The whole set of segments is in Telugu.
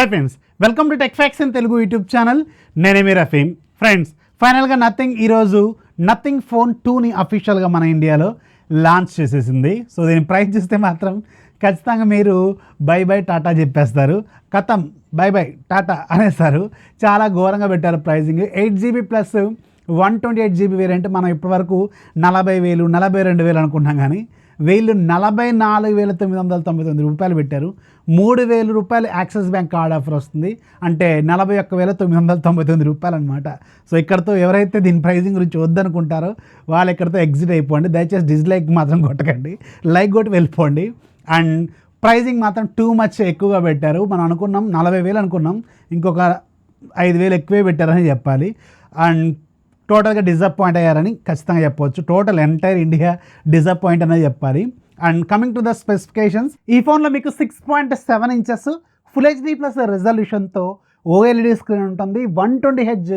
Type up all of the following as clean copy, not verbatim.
Hi friends, welcome to tech facts in Telugu YouTube channel. నేనే మీ రఫీమ్. ఫ్రెండ్స్, ఫైనల్గా ఈరోజు నథింగ్ ఫోన్ 2ని అఫీషియల్గా మన ఇండియాలో లాంచ్ చేసేసింది. సో దీని ప్రైస్ చూస్తే మాత్రం ఖచ్చితంగా మీరు బై బై టాటా చెప్పేస్తారు. కథం బై బై టాటా అనేస్తారు. చాలా ఘోరంగా పెట్టారు pricing. 8GB plus 128GB variant మనం ఇప్పటివరకు 40,000 42,000 అనుకుంటాం, కానీ వీళ్ళు 44,999 రూపాయలు పెట్టారు. 3,000 రూపాయలు యాక్సిస్ బ్యాంక్ కార్డ్ ఆఫర్ వస్తుంది, అంటే 41,999 రూపాయలు అనమాట. సో ఇక్కడతో ఎవరైతే దీని ప్రైజింగ్ గురించి వద్దనుకుంటారో వాళ్ళు ఇక్కడతో ఎగ్జిట్ అయిపోండి. దయచేసి డిస్లైక్ మాత్రం కొట్టకండి, లైక్ కొట్టి వెళ్ళిపోండి. అండ్ ప్రైజింగ్ మాత్రం టూ మచ్ ఎక్కువగా పెట్టారు. మనం అనుకున్నాం 40,000 అనుకున్నాం, ఇంకొక 5,000 ఎక్కువే పెట్టారని చెప్పాలి. అండ్ టోటల్గా డిసప్పాయింట్ అయ్యారని ఖచ్చితంగా చెప్పవచ్చు. టోటల్ ఎంటైర్ ఇండియా డిసప్పాయింట్ అనేది చెప్పాలి. And coming to the specifications, ఈ ఫోన్లో మీకు 6.7 ఇంచెస్ ఫుల్ హెచ్డీ ప్లస్ రెజల్యూషన్తో ఓఎల్ఈడి స్క్రీన్ ఉంటుంది. 120Hz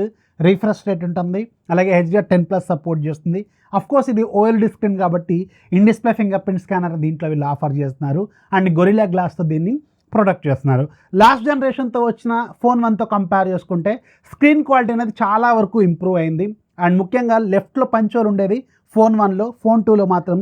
రిఫ్రెష్ రేట్ ఉంటుంది. అలాగే HDR10+ సపోర్ట్ చేస్తుంది. అఫ్కోర్స్ ఇది ఓఎల్ఈడి స్క్రీన్ కాబట్టి in display finger print scanner దీంట్లో వీళ్ళు ఆఫర్ చేస్తున్నారు. అండ్ గొరిల్లా గ్లాస్తో దీన్ని ప్రొడక్ట్ చేస్తున్నారు. లాస్ట్ జనరేషన్తో వచ్చిన ఫోన్ 1తో కంపేర్ చేసుకుంటే స్క్రీన్ క్వాలిటీ అనేది చాలా వరకు ఇంప్రూవ్ అయింది. అండ్ ముఖ్యంగా లెఫ్ట్లో పంచోల్ ఉండేది ఫోన్ 1లో, ఫోన్ 2లో మాత్రం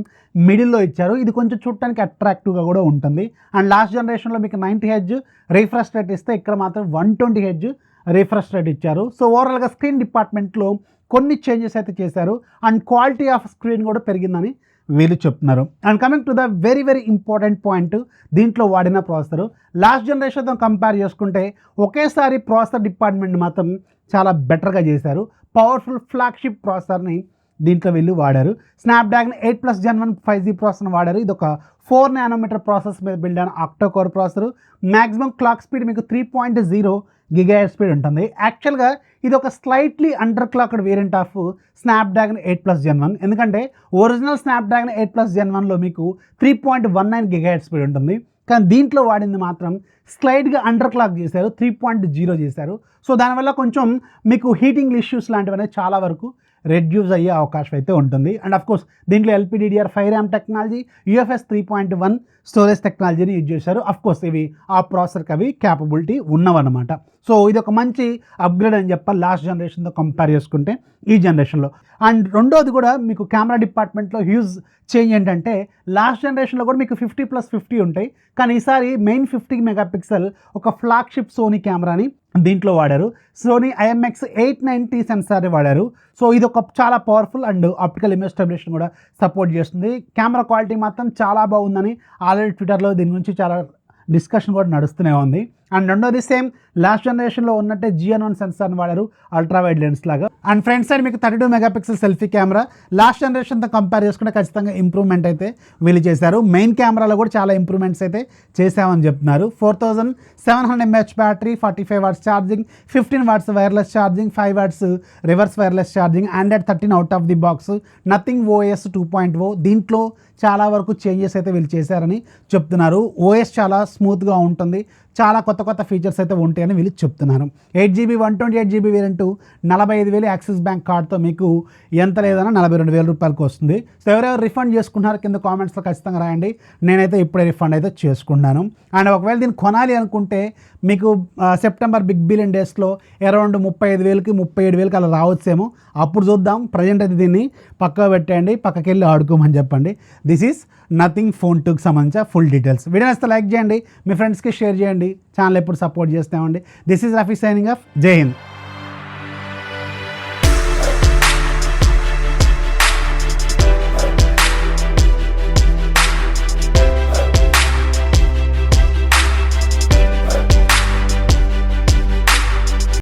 మిడిల్లో ఇచ్చారు. ఇది కొంచెం చూడటానికి అట్రాక్టివ్గా కూడా ఉంటుంది. అండ్ లాస్ట్ జనరేషన్లో మీకు 90Hz రిఫ్రెష్ రేట్ ఇస్తే ఇక్కడ మాత్రం 120Hz రిఫ్రెష్ రేట్ ఇచ్చారు. సో ఓవరాల్గా స్క్రీన్ డిపార్ట్మెంట్లో కొన్ని చేంజెస్ అయితే చేశారు. అండ్ క్వాలిటీ ఆఫ్ స్క్రీన్ కూడా పెరిగిందని వీళ్ళు చెప్తున్నారు. And coming to the very very important point, దీంట్లో వాడిన ప్రాసెసర్ లాస్ట్ జనరేషన్తో కంపేర్ చేసుకుంటే ఒకేసారి ప్రాసెసర్ డిపార్ట్మెంట్ మాత్రం చాలా బెటర్గా చేశారు. పవర్ఫుల్ ఫ్లాగ్షిప్ ప్రాసెసర్ని దీంట్లో వీళ్ళు వాడారు. స్నాప్డ్రాగన్ 8+ Gen 1 5G ప్రాసెసర్ని వాడారు. ఇది ఒక 4 nm ప్రాసెస్ మీద బిల్డ్ అయిన octo core processor. Maximum clock speed మీకు 3.0 GHz స్పీడ్ ఉంటుంది. యాక్చువల్గా ఇది ఒక slightly under clocked variant of Snapdragon 8+ Gen 1, ఎందుకంటే ఒరిజినల్ స్నాప్డ్రాగన్ 8+ Gen 1లో మీకు 3.19 GHz స్పీడ్ ఉంటుంది. కానీ దీంట్లో వాడింది మాత్రం స్లైడ్గా అండర్ క్లాక్ చేశారు, 3.0 చేశారు. సో దానివల్ల కొంచెం మీకు హీటింగ్ ఇష్యూస్ లాంటివన్నీ చాలా వరకు రెడ్యూస్ అయ్యే అవకాశం అయితే ఉంటుంది. అండ్ అఫ్కోర్స్ దీంట్లో LPDDR5 RAM technology, UFS 3.1 storage టెక్నాలజీని యూజ్ చేశారు. అఫ్కోర్స్ ఇవి ఆ ప్రాసెసర్కి అవి క్యాపబిలిటీ ఉన్నవన్నమాట. సో ఇది ఒక మంచి అప్గ్రేడ్ అని చెప్పాలి లాస్ట్ జనరేషన్తో కంపేర్ చేసుకుంటే ఈ జనరేషన్లో. అండ్ రెండోది కూడా మీకు కెమెరా డిపార్ట్మెంట్లో హ్యూజ్ చేంజ్ ఏంటంటే లాస్ట్ జనరేషన్లో కూడా మీకు 50+50 ఉంటాయి, కానీ ఈసారి మెయిన్ 50 మెగాపిక్సెల్ ఒక ఫ్లాగ్షిప్ సోనీ కెమెరాని దీంట్లో వాడారు. సోనీ IMX890 సెన్సార్ని వాడారు. సో ఇది ఒక చాలా powerful and optical image stabilization కూడా సపోర్ట్ చేస్తుంది. కెమెరా క్వాలిటీ మాత్రం చాలా బాగుందని ఆల్రెడీ ట్విట్టర్లో దీని గురించి చాలా డిస్కషన్ కూడా నడుస్తూనే ఉంది. అండ్ రెండోది సేమ్ లాస్ట్ జనరేషన్లో ఉన్నట్టే GN1 సెన్సార్ని వాడారు, అల్ట్రా వైడ్ లెన్స్ లాగా. అండ్ ఫ్రంట్ సైడ్ మీకు 32 మెగాపిక్సెల్ సెల్ఫీ కెమెరా లాస్ట్ జనరేషన్తో కంపేర్ చేసుకుంటే ఖచ్చితంగా ఇంప్రూవ్మెంట్ అయితే వీళ్ళు చేశారు. మెయిన్ కెమెరాలో కూడా చాలా ఇంప్రూవ్మెంట్స్ అయితే చేసామని చెప్తున్నారు. 4700 mAh battery, 45 watts charging, 15 watts wireless charging, 5 watts reverse wireless charging, Android 13 out of the box, nothing OS 2.0. దీంట్లో చాలా వరకు చేంజెస్ అయితే వీళ్ళు చేశారని చెప్తున్నారు. OS చాలా స్మూత్గా ఉంటుంది, చాలా కొత్త కొత్త ఫీచర్స్ అయితే ఉంటాయని వీళ్ళు చెప్తున్నారు. 8GB 128GB variant 45,000 axis bank కార్డ్తో మీకు ఎంత లేదన్నా 42,000 రూపాయలకు వస్తుంది. సో ఎవరెవరు రిఫండ్ చేసుకున్నారు కింద కామెంట్స్లో ఖచ్చితంగా రాయండి. నేనైతే ఇప్పుడే రిఫండ్ అయితే చేసుకున్నాను. అండ్ ఒకవేళ దీన్ని కొనాలి అనుకుంటే మీకు సెప్టెంబర్ బిగ్ బిలియన్ డేస్లో అరౌండ్ 35,000కి 37,000కి అలా రావచ్చేమో, అప్పుడు చూద్దాం. ప్రజెంట్ అయితే దీన్ని పక్కకు పెట్టండి, పక్కకి వెళ్ళి ఆడుకోమని చెప్పండి. దిస్ ఈజ్ నథింగ్ ఫోన్ 2కి సంబంధించిన ఫుల్ డీటెయిల్స్. వీడియో నచ్చితే లైక్ చేయండి, మీ ఫ్రెండ్స్కి షేర్ చేయండి, ఛానల్ ఎప్పుడు సపోర్ట్ చేస్తామండి. This is Rafi signing off. జై హింద్.